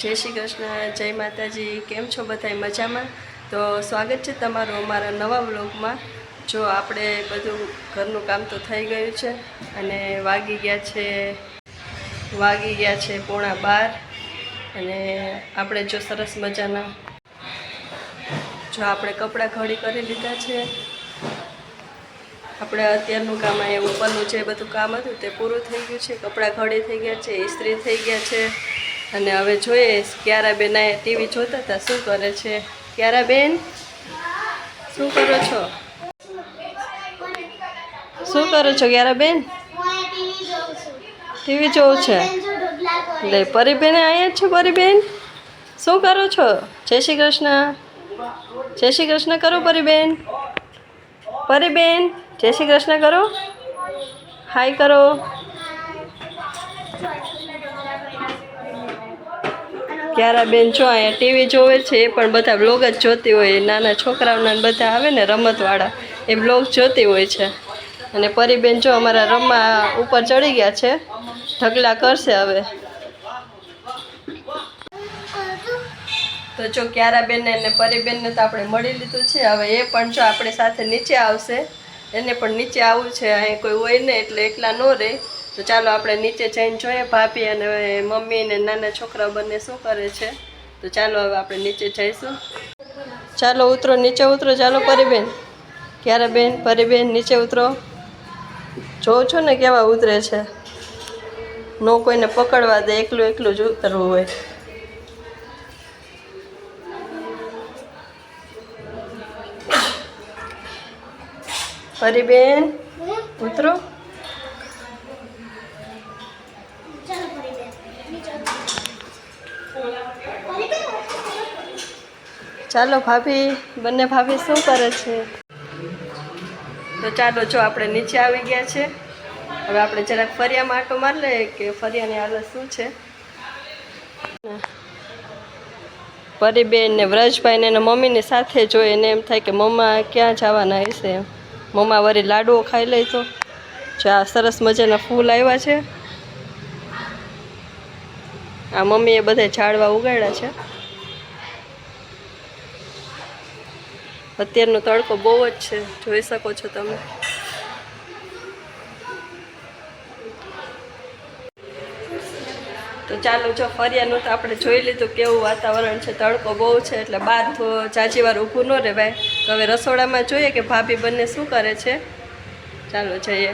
જય શ્રી કૃષ્ણ, જય માતાજી. કેમ છો બધાય? મજામાં? તો સ્વાગત છે તમારું અમારા નવા વ્લોગમાં. જો આપણે બધું ઘરનું કામ તો થઈ ગયું છે અને વાગી ગયા છે 11:45 અને આપણે જો સરસ મજાના આપણે કપડાં ઘડી કરી લીધા છે. આપણે અત્યારનું કામ અહીંયા ઉપરનું જે બધું કામ હતું તે પૂરું થઈ ગયું છે. કપડાં ઘડી થઈ ગયા છે, ઇસ્ત્રી થઈ ગયા છે અને હવે જોઈએ ક્યારાબેન આ ટીવી જોતા હતા. શું કરે છે ક્યારાબેન? શું કરો છો? શું કરો છો ક્યારાબેન? ટીવી જોઉં છે. લે પરીબેન અહીંયા જ છે. પરીબેન શું કરો છો? જય શ્રી કૃષ્ણ, જય શ્રી કૃષ્ણ કરો પરીબેન. પરીબેન જય શ્રી કૃષ્ણ કરો, હાય કરો. ક્યારાબેન જો અહીંયા ટીવી જોવે છે. એ પણ બધા બ્લોગ જ જોતી હોય. નાના છોકરાઓના બધા આવે ને રમતવાળા, એ બ્લોગ જોતી હોય છે. અને પરીબેન જો અમારા રમવા ઉપર ચડી ગયા છે, ઢગલા કરશે હવે. તો જો ક્યારાબેનને અને પરીબેનને તો આપણે મળી લીધું છે. હવે એ પણ જો આપણી સાથે નીચે આવશે. એને પણ નીચે આવવું છે. અહીં કોઈ હોય ને એટલે એકલા ન રહે. તો ચાલો આપણે નીચે જઈને જોઈએ ભાભી અને મમ્મી ને નાના છોકરા બંને શું કરે છે. તો ચાલો હવે આપણે નીચે જઈશું. ચાલો ઉતરો, નીચે ઉતરો. ચાલો પરીબેન, ક્યારાબેન, પરીબેન નીચે ઉતરો. જોઉં છો ને કેવા ઉતરે છે. નો કોઈને પકડવા દે, એકલું એકલું જ ઉતરવું હોય. પરીબેન ઉતરો. ચાલો ભાભી, બંને ભાભી શું કરે છે? તો ચાલો જો આપણે નીચે આવી ગયા છે. હવે આપણે જરાક ફરિયામાં આટો મારી લઈએ કે ફરિયાની હાલત શું છે. પરીબેન ને વ્રજભાઈ ને એના મમ્મીની સાથે જોઈએ એને એમ થાય કે મમ્મા ક્યાં જવાના હશે. મમ્મા વળી લાડુઓ ખાઈ લઈ. તો જો આ સરસ મજાના ફૂલ આવ્યા છે. આ મમ્મીએ બધા ઝાડવા ઉગાડ્યા છે. અત્યારનો તડકો બહુ જ છે, જોઈ શકો છો તમે. તો ચાલો જો ફરિયાનું તો આપણે જોઈ લીધું કેવું વાતાવરણ છે. તડકો બહુ છે એટલે બહાર તો જાજી વાર ઊભું ન રહેવાય. તો હવે રસોડામાં જોઈએ કે ભાભી બંને શું કરે છે. ચાલો જઈએ.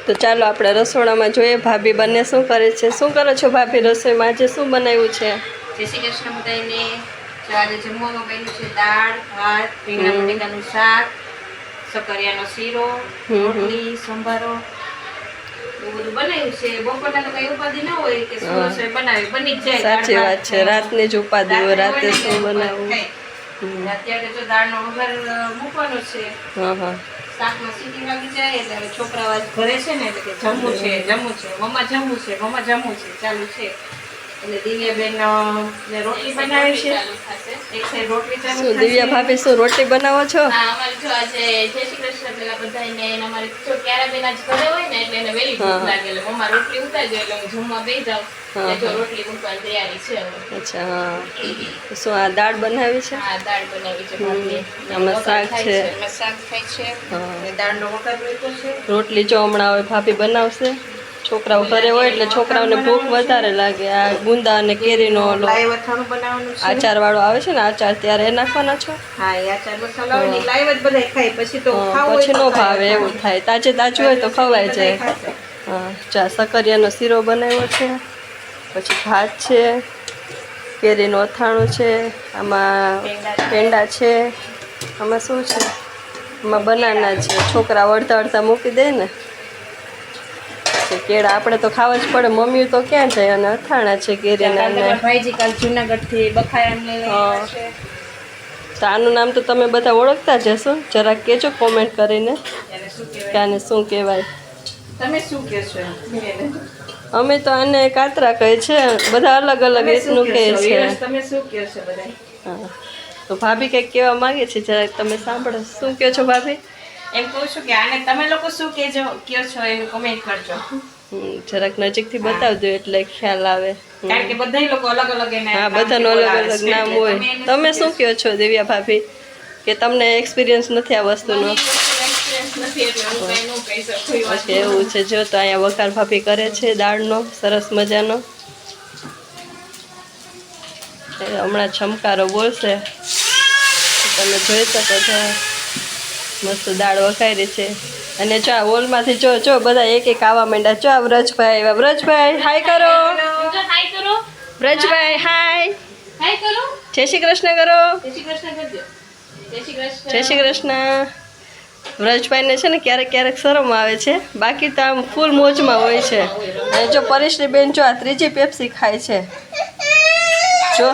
તો ચાલો આપણે રસોડામાં જોઈએ ભાભી બંને શું કરે છે. શું કરો છો ભાભી રસોઈમાં? આજે શું બનાવ્યું છે? જય શ્રી કૃષ્ણ બધાને. આજે જમવામાં બન્યું છે દાળ, ભાત, રીંગણા બટેકાનું શાક, સકરિયાનો શીરો, રોટલી, સંભારો, એવું બધું બનાવ્યું છે. બપોરના તો કઈ ઉપાધિ ન હોય કે શું રસોઈ બનાવી, બની જ જાય. સાચી વાત છે, રાતની જ ઉપાધિ હોય, રાતે શું બનાવવું. અત્યારે તો દાળનો વઘાર મૂકવાનો છે. શાકમાં સીટી વાગી જાય એટલે હવે છોકરાઓ આજ ઘરે છે ને એટલે કે જમવું છે, મમ્મા જમવું છે, મમ્મા જમવું છે ચાલુ છે. એટલે દિવ્યાબેન ને રોટલી બનાવી છે. એક સાઈડ રોટલી ચાલુ છે. દિવ્યા ભાભી શું રોટલી બનાવો છો? હા, અમારે જો આજે જય શ્રી કૃષ્ણ પેલા બધાને અમારે જો ક્યારાબેન આજ ઘરે હોય ને એટલે એને વેલી ભૂખ લાગે એટલે મમ્મા રોટલી ઉતારજો એટલે હું જમવા બેસી જાઉં. જો રોટલી મૂકવાની તૈયારી છે હવે. અચ્છા, હા. શું આ દાળ બનાવી છે? હા, દાળ બનાવી છે ભાભીએ. આમાં શાક છે. શાક ખાય છે અને દાળનો વઘાર મૂક્યો છે. રોટલી જો હમણાં હવે ભાભી બનાવશે. છોકરાઓ ઘરે હોય એટલે છોકરાઓને ભૂખ વધારે લાગે. આ ગુંદા અને કેરીનો લાઈવ અથાણું બનાવવાનું છે. આચાર વાળો આવે છે ને આચાર, ત્યારે નાખવાના છો? હા, એ આચાર મસાલા હોય ને લાઈવ જ બધાય ખાય. પછી તો ખાવું પછી નો ભાવે એવું થાય. તાજે તાજું હોય તો ખવાય જાય. હા, ચા સકરિયાનો શીરો બનાવ્યો છે. પછી ભાત છે, કેરીનું અથાણું છે, આમાં પેંડા છે, આમાં શું છે? આમાં બનાના છે. છોકરા અડધા અડધા મૂકી દે ને. કેળા આપણે તો ખાવા જ પડે. મમ્મી તો ક્યાં જાય? અને અથાણા છે કેરીના. ભાઈજી કાલ જુનાગઢથી બખાયા છે. તો આનું નામ તો તમે બધા ઓળખતા જ હશો. જરાક કહેજો કોમેન્ટ કરીને કે આને શું કહેવાય. તમે શું કહેશો? અમે તો આને કાતરા કહે છે. બધા અલગ અલગ રીતનું કહે છે. તમે શું કહેશો બધા? હા, તો ભાભી કંઈક કહેવા માંગે છે, જરાક તમે સાંભળો. શું કહો છો ભાભી? એમ કહું છું કે આને તમે લોકો શું કયો છો એનું કમેન્ટ કરજો. જરાક નજીકથી બતાવજો એટલે ખ્યાલ આવે. કારણ કે બધા લોકો અલગ અલગ એને હા, બધાનું અલગ અલગ નામ હોય. તમે શું કહો છો દિવ્યા ભાભી, કે તમને એક્સપિરિયન્સ નથી આ વસ્તુનો? ઓકે, એવું છે. જો તો અહીંયા વઘાર ભાભી કરે છે દાળનો સરસ મજાનો. હમણાં છમકારો બોલશે, તમે જોઈ શકો છો. મસ્ત દાળ વઘારી છે. અને જો આ હોલમાંથી જો બધા એક એક આવવા માંડ્યા. જો આ વ્રજભાઈ આવ્યા. વ્રજભાઈ હાય કરો. હાય કરો. વ્રજભાઈ હાય. હાય કરો. જય શ્રી કૃષ્ણ કરો. જય શ્રી કૃષ્ણ કરજો. જય શ્રી કૃષ્ણ. જય શ્રી કૃષ્ણ. વ્રજભાઈને છે ને ક્યારેક ક્યારેક શરમ આવે છે, બાકી તો આમ ફૂલ મોજમાં હોય છે. અને જો પરેશની બેન જો આ ત્રીજી પેપ્સી ખાય છે. જો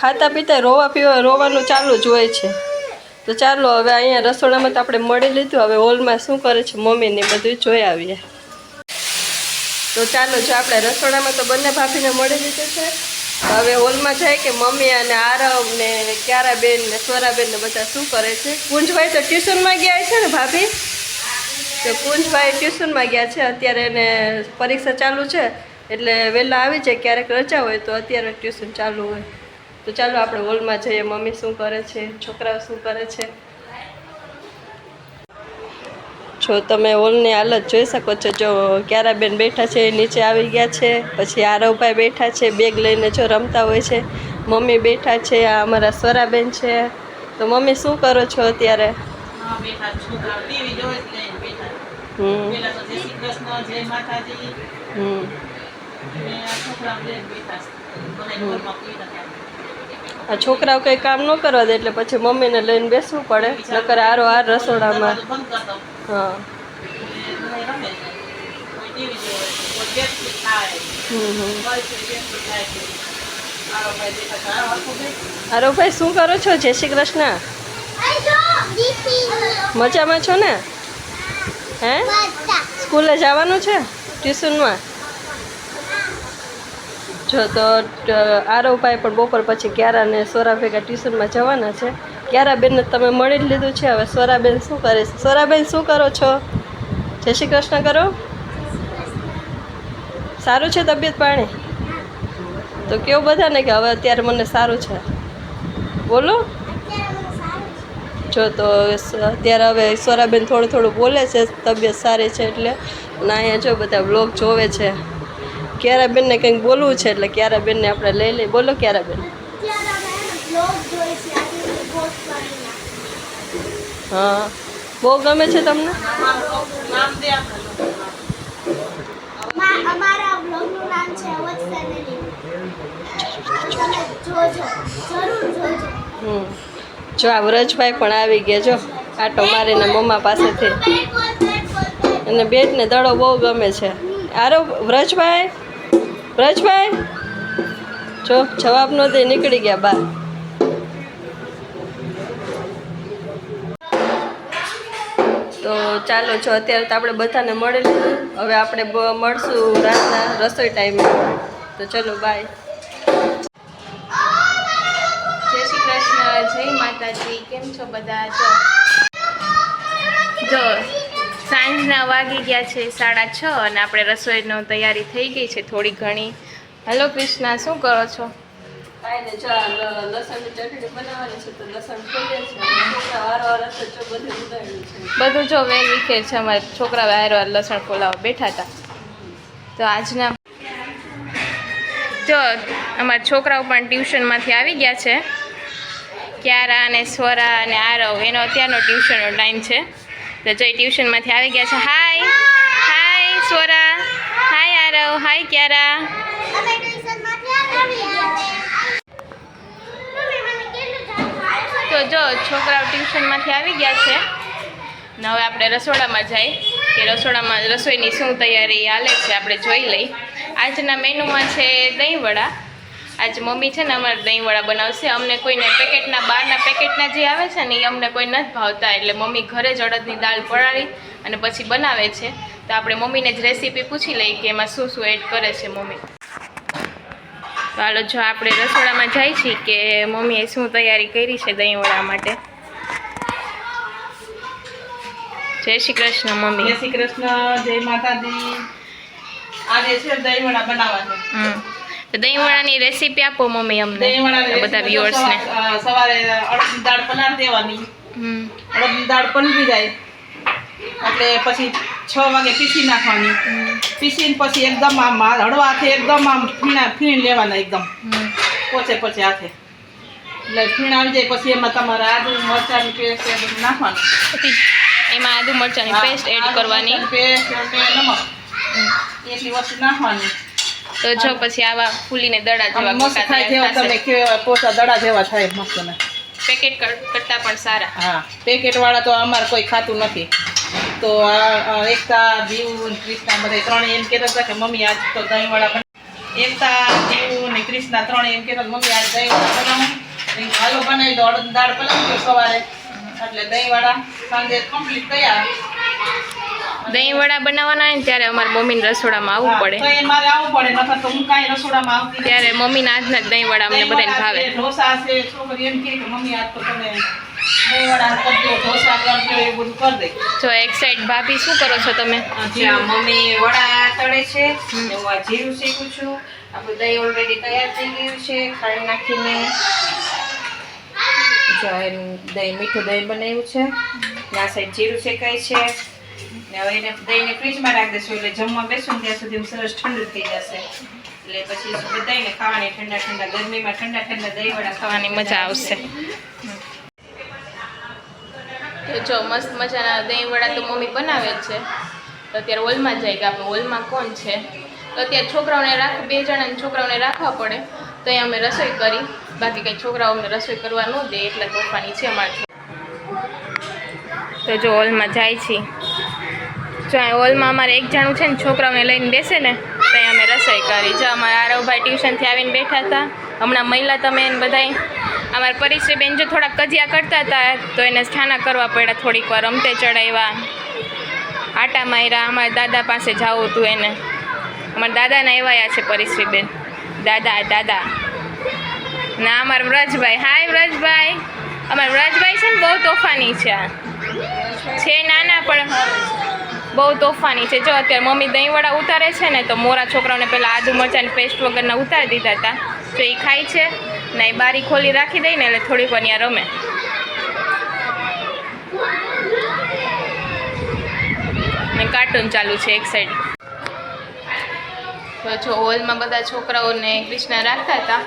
ખાતા પીતા રોવાનું ચાલુ જ હોય છે. તો ચાલો હવે અહીંયા રસોડામાં તો આપણે મળી લીધું. હવે હોલમાં શું કરે છે મમ્મીને બધું જોઈ આવીએ. તો ચાલો, જો આપણે રસોડામાં તો બંને ભાભીને મળી લીધું છે. હવે હોલમાં જાય કે મમ્મી અને આરવ ને ક્યારાબેન ને સ્વરાબેન ને બધા શું કરે છે. કુંજભાઈ તો ટ્યુશનમાં ગયા છે ને ભાભી? તો કુંજભાઈ ટ્યુશનમાં ગયા છે. અત્યારે એને પરીક્ષા ચાલુ છે એટલે વહેલા આવી જાય. ક્યારેક રજા હોય તો અત્યારે ટ્યુશન ચાલુ હોય. તો ચાલો આપણે હોલમાં જઈએ. મમ્મી શું કરે છે, છોકરાઓ શું કરે છે. જો તમે હોલની હાલત જોઈ શકો છો. જો ક્યારાબેન બેઠા છે, નીચે આવી ગયા છે. પછી આરવભાઈ બેઠા છે, બેગ લઈને જો રમતા હોય છે. મમ્મી બેઠા છે. આ અમારા સ્વરાબેન છે. તો મમ્મી શું કરો છો અત્યારે? આ છોકરાઓ કંઈ કામ ન કરવા દે એટલે પછી મમ્મીને લઈને બેસવું પડે, નકર આરો આર રસોડામાં. હા. આરવભાઈ શું કરો છો? જય શ્રી કૃષ્ણ. મજામાં છો ને? હે, સ્કૂલે જવાનું છે ટ્યુશનમાં? જો તો આરવભાઈ પણ બપોર પછી ક્યારા ને સોરા ભેગા ટ્યુશનમાં જવાના છે. ક્યારાબેનને તમે મળી જ લીધું છે. હવે સોરાબેન શું કરે છે? સોરાબેન શું કરો છો? જય શ્રી કૃષ્ણ કરો. સારું છે તબિયત પાણી? તો કેવું બધાને કે હવે અત્યારે મને સારું છે બોલો. જો તો અત્યારે હવે સોરાબેન થોડું થોડું બોલે છે, તબિયત સારી છે એટલે. અને અહીંયા જો બધા વ્લોગ જોવે છે. ક્યારાબેનને કંઈક બોલવું છે એટલે ક્યારાબેનને આપણે લઈ લઈએ. બોલો ક્યારાબેન. હા, બહુ ગમે છે તમને? અમારા બ્લોગનું નામ છે અવધ ફેમિલી. તમે જોજો, જરૂર જોજો. જો આ વ્રજભાઈ પણ આવી ગયા. જો આટો મારીને મમ્મા પાસેથી. અને બેટને દડો બહુ ગમે છે. આરો વ્રજભાઈ, વ્રજભાઈ જો જવાબ ન દે, નીકળી ગયા બહાર. તો ચાલો, જો અત્યારે તો આપણે બધાને મળી લીધું. હવે આપણે મળશું રાતના રસોઈ ટાઈમે. તો ચલો બાય. જય શ્રી કૃષ્ણ, જય માતાજી. કેમ છો બધા? જો સાંજના વાગી ગયા છે 6:30 અને આપણે રસોઈનો તૈયારી થઈ ગઈ છે થોડી ઘણી. હેલો કૃષ્ણા, શું કરો છો? કાંઈ જો લસણની ચટણી બનાવવાની છે તો લસણ ખોલે છે. વારવાર જો બધું ઉડાડ્યું છે. બધું જો વેર વિખેર છે. અમારા છોકરા વારવાર લસણ ફોલાવા બેઠા હતા. તો આજના જો અમારા છોકરાઓ પણ ટ્યુશનમાંથી આવી ગયા છે. ક્યારા અને સ્વરા અને આરવ, એનો અત્યારનો ટ્યુશનનો ટાઈમ છે. તો જો એ ટ્યુશનમાંથી આવી ગયા છે. હાય હાય સ્વરા, હાય આરવ, હાય ક્યારા. અમે ટ્યુશનમાંથી આવ્યા. તો જો છોકરાઓ ટ્યુશનમાંથી આવી ગયા છે ને હવે આપણે રસોડામાં જઈએ કે રસોડામાં રસોઈની શું તૈયારી હાલે છે આપણે જોઈ લઈ. આજના મેનુમાં છે દહીંવડા. આજે મમ્મી છે ને અમારે દહીંવડા બનાવશે. અમને કોઈને પેકેટના, બહારના પેકેટના જે આવે છે ને એ અમને કોઈ નથી ભાવતા, એટલે મમ્મી ઘરે જ અડદની દાળ પલાળી અને પછી બનાવે છે. તો આપણે મમ્મીને જ રેસીપી પૂછી લઈએ કે એમાં શું શું એડ કરે છે મમ્મી. તો હાલો, જો આપણે રસોડામાં જાય છીએ કે મમ્મીએ શું તૈયારી કરી છે દહીંવડા માટે. જય શ્રી કૃષ્ણ મમ્મી. જય શ્રી કૃષ્ણ, જય માતાજી. આજે છે દહીંવડા બનાવવા છે. તો દહીંવડાની રેસીપી આપો મમ્મી અમને, દહીંવડાની બધા recipe viewers ને. સવારે અડદની દાળ પલાળી દેવાની. અડદની દાળ પલળી જાય એટલે પછી 6 વાગે પીસી નાખવાની. પીસીને પછી એકદમ આમ હળવા હાથે એકદમ આમ ફીણ લેવાના એકદમ પોચે પોચે હાથે. એટલે ફીણ આવી જાય પછી એમાં તમારે આદુ મરચાંની પેસ્ટ એ બધું નાખવાનું. પછી એમાં આદુ મરચાંની પેસ્ટ એડ કરવાની. પેસ્ટ નમક એટલી વસ્તુ નાખવાની. તો જો પછી આવા ફૂલીને દડા જેવા મસ્ત ગોટા થાય જેવા તૈયાર તમે થશે. કેવા પોતા દડા જેવા થાય મસ્ત ને. પેકેટ કરતા પણ સારા. હા, પેકેટ વાળા તો અમારે કોઈ ખાતું નથી. તો આ એકતા દીવ અને ક્રિષ્ના બધા ત્રણે એમ કહેતા હતા કે મમ્મી આજ તો દહીંવડા એકતા દીવ અને ક્રિષ્ના ત્રણે એમ કહેતા મમ્મી આજ દહીંવડા બનાવું. હાલો બનાવી દો. અડદની દાળ પલાળી દો સવારે એટલે દહીંવડા સાંજે કમ્પ્લીટ તૈયાર. દહીંવડા બનાવવાના હોય ને ત્યારે અમારા મમ્મીને રસોડામાં આવવું તો પડે. એ મારે આવવું પડે નકર તો હું કાંઈ રસોડામાં આવતી નથી. ત્યારે મમ્મીના આજના જ દહીંવડા અમને બધાને ભાવે. ઢોસા છે છોકરી એમ કહે કે મમ્મી આજ તો તમે દહીંવડા કરજો ઢોસા કરજો એ બધું કરી દે. જો એક સાઈડ ભાભી શું કરો છો તમે? મમ્મી વડા તળે છે. હું આ જીરું શેકું છું. આપણું દહીં ઓલરેડી તૈયાર થઈ ગયું છે. ખાંડ નાખીને જો દહીં મીઠું દહીં બનાવ્યું છે. આ સાઈડ જીરું શેકાય છે. ને હવે એને દહીંને ફ્રીજમાં રાખી દઈશું એટલે જમવા બેસું ત્યાં સુધી સરસ ઠંડુ થઈ જશે. એટલે પછી દહીંને ખાવાની ઠંડા ઠંડા ગરમીમાં ઠંડા ઠંડા દહીં વડા ખાવાની મજા આવશે. તો જો મસ્ત મજાના દહીંવડા તો મમ્મી બનાવે જ છે. તો અત્યારે હોલમાં જાય કે આપણે હોલમાં કોણ છે. તો અત્યારે છોકરાઓને બે જણાને છોકરાઓને રાખવા પડે તો અહીં અમે રસોઈ કરી. બાકી કંઈ છોકરાઓ અમને રસોઈ કરવા ન દે એટલે તોફાની છે અમારા. તો જો હોલમાં જાય છે. જો અહીં હોલમાં અમારે એક જણું છે ને છોકરાઓને લઈને બેસે ને તો અહીં અમે રસોઈ કરી. જો અમારા આરવભાઈ ટ્યુશનથી આવીને બેઠા હતા. હમણાં મહિલા તમે એને બધાય અમારા પરિશ્રીબેન જો થોડાક કજિયા કરતા હતા તો એને સ્થાના કરવા પડ્યા. થોડીક વાર રમતે ચડાવ્યા, આટા માર્યા. અમારા દાદા પાસે જવું હતું એને. અમારા દાદાના એવાયા છે પરિશ્રીબેન. દાદા ના અમારા વ્રજભાઈ. હાય વ્રજભાઈ. અમારા વ્રજભાઈ છે ને બહુ તોફાની છે નાના પણ બહુ તોફાની છે. જો અત્યારે મમ્મી દહીંવડા ઉતારે છે ને તો મોરા છોકરાઓને પહેલાં આદુ મરચાંની પેસ્ટ વગરના ઉતારી દીધા હતા. તો એ ખાય છે ને એ બારી ખોલી રાખી દઈ ને એટલે થોડીક વાર ત્યાં રમે. ને કાર્ટૂન ચાલુ છે એક સાઈડ. તો જો હોલમાં બધા છોકરાઓને કૃષ્ણા રાખતા હતા.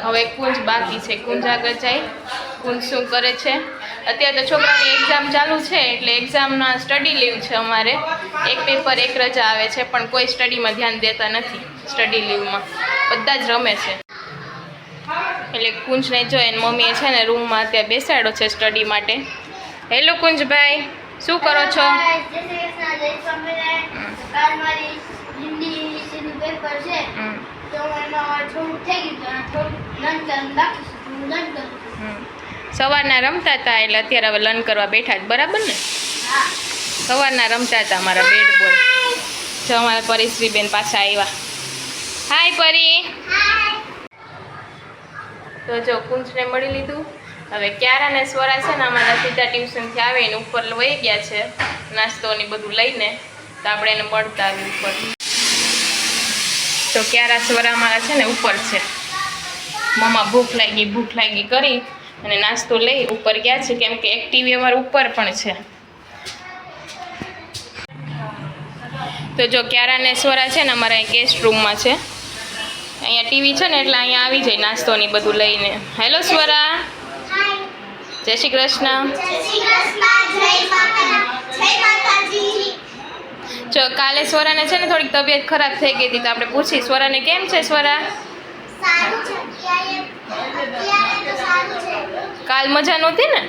હવે કુંજ બાકી છે. કુંજ આગળ જાય. કુંજ શું કરે છે? અત્યારે તો છોકરાઓની એક્ઝામ ચાલુ છે એટલે એક્ઝામના સ્ટડી લીવ છે અમારે. એક પેપર એક રજા આવે છે પણ કોઈ સ્ટડીમાં ધ્યાન દેતા નથી. સ્ટડી લીવમાં બધા જ રમે છે. એટલે કુંજને જો એને મમ્મીએ છે ને રૂમમાં અત્યારે બેસાડ્યો છે સ્ટડી માટે. હેલો કુંજભાઈ, શું કરો છો? સવારના રમતા હતા એટલે અત્યારે હવે લર્ન કરવા બેઠા જ. બરાબર ને? સવારના રમતા હતા અમારા બેટ બોલ. જો અમારા પરિશ્રીબેન પાછા આવ્યા. હાય પરી. તો જો કુંજને મળી લીધું. હવે ક્યારા ને સ્વરા છે ને અમારા સીધા ટ્યુશનથી આવીને ઉપર વહી ગયા છે નાસ્તો ને બધું લઈને. તો આપણે એને મળતા આવી ઉપર. તો ક્યારા સ્વરા અમારા છે ને ઉપર છે. મમ્મા ભૂખ લાગી કરી અને નાસ્તો લઈ ઉપર ગયા છે કેમ કે એક ટીવી અમારું ઉપર પણ છે. તો જો ક્યારા ને સ્વરા છે ને અમારા ગેસ્ટ રૂમમાં છે. અહીંયા ટીવી છે ને એટલે અહીંયા આવી જાય નાસ્તો ને બધું લઈને. હેલો સ્વરા. જય શ્રી કૃષ્ણ. જો કાલે સ્વરાને છે ને થોડીક તબિયત ખરાબ થઈ ગઈ હતી તો આપણે પૂછી સ્વરાને કેમ છે સ્વરા? કાલ મજા નહોતી ને?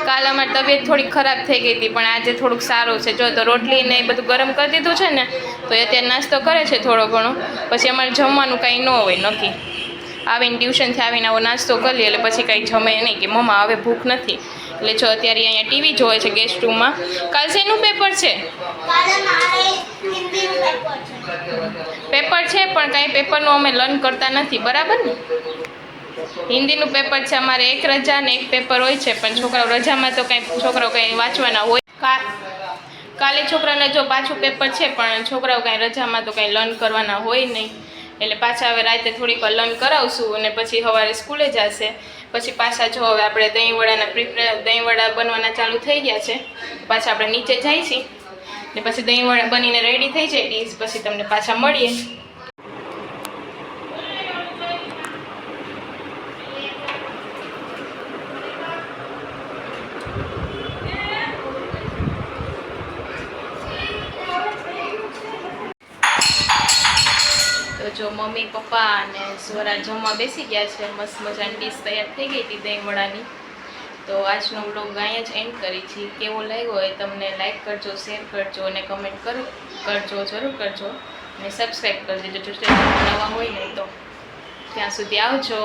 કાલ અમારી તબિયત થોડીક ખરાબ થઈ ગઈ હતી પણ આજે થોડુંક સારું છે. જો તો રોટલી ને એ બધું ગરમ કરી દીધું છે ને તો એ અત્યારે નાસ્તો કરે છે થોડો ઘણો. પછી અમારે જમવાનું કાંઈ ન હોય નક્કી. આવીને ટ્યુશનથી આવીને આવો નાસ્તો કરી લે એટલે પછી કાંઈ જમે નહીં કે મમ્મા હવે ભૂખ નથી. એટલે જો અત્યારે અહીંયા ટીવી જોવે છે ગેસ્ટ રૂમમાં. કાલ શેનું પેપર છે? પેપર છે પણ કાંઈ પેપરનું અમે લર્ન કરતા નથી. બરાબર ને? હિન્દીનું પેપર છે અમારે. એક રજા ને એક પેપર હોય છે પણ છોકરાઓ રજામાં તો કાંઈ છોકરાઓ કંઈ વાંચવાના હોય. કાલે છોકરાને જો પાછું પેપર છે પણ છોકરાઓ કાંઈ રજામાં તો કાંઈ લર્ન કરવાના હોય નહીં, એટલે પાછા હવે રાતે થોડીક વાર લર્ન કરાવશું અને પછી સવારે સ્કૂલે જશે. પછી પાછા જો હવે આપણે દહીંવડા બનવાના ચાલુ થઈ ગયા છે, પાછા આપણે નીચે જઈએ છીએ ને પછી દહીંવડા બનીને રેડી થઈ જાય ડીશ, પછી તમને પાછા મળીએ. જો મમ્મી પપ્પા અને સ્વરા જમવા બેસી ગયા છે. મસ્ત મજાની ડીશ તૈયાર થઈ ગઈ હતી દહીંવડાની. તો આજનો વ્લોગ અહીંયા જ એન્ડ કરી છે. કેવો લાગ્યો હોય તમને લાઈક કરજો, શેર કરજો અને કમેન્ટ કરજો, જરૂર કરજો અને સબસ્ક્રાઈબ કરી દેજો જો નવા હોય ને તો. ત્યાં સુધી આવજો.